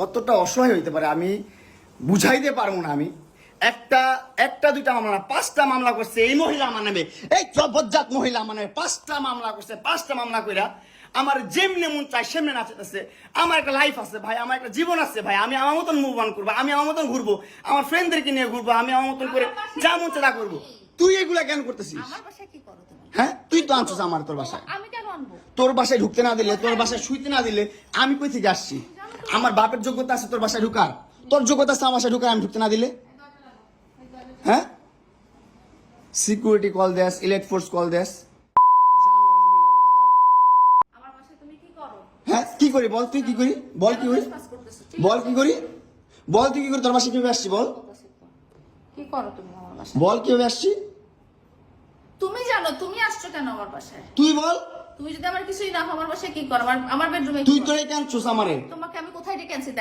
কতটা অসহায় হইতে পারে আমি বুঝাইতে পারবো না। আমি একটা দুইটা মামলা না, 5টা মামলা করছে এই মহিলা আমার নামে, এই বজ্জাত মহিলা আমার নামে 5টা মামলা করছে। 5টা মামলা কইরা আমার যেমনি মন চাই সেমনি নাচতেছে। আমার একটা লাইফ আছে ভাই, আমার একটা জীবন আছে ভাই, আমি আমার মতন মুভ অন করবো, আমি আমার মতন ঘুরবো, আমার ফ্রেন্ডদেরকে নিয়ে ঘুরবো, আমি আমার মতন করে যা মন চাই তা করবো। তুই এগুলা কেন করতেছিস? আমার বাসায় কি করো তুমি? হ্যাঁ তুই তো আনছিস আমার তোর বাসায়। আমি কেন আনবো? তোর বাসায় ঢুকতে না দিলে, তোর বাসায় শুইতে না দিলে আমি কই থেকে আসছি? আমার বাপের যোগ্যতা আছে তোর বাসায় ঢুকার? তোর যোগ্যতা আছে আমার বাসায় ঢুকার আমি ঢুকতে না দিলে? হ্যাঁ, সিকিউরিটি কল দেস, ইলেট ফোর্স কল দেস। আমার বাসায় তুমি কি করো? হ্যাঁ কি করি বল, তুই কি করি বল, কি করি পাস করতেছো? বল, কি করি বল, তুই কি করি? তোর বাসায় কিভাবে আসছি বল, কি করো তুমি আমার বাসায়? বল কিভাবে আসছি তুমি জানো তুমি আসছো কেন আমার বাসায়? তুই বল। তুমি যদি আমার কিছুই না আমার বাসায় কি করো? আমার বেডরুমে তুই তোরে কেন চুস আমারে? তোমাকে আমি কোথায় ডেকে আনছি?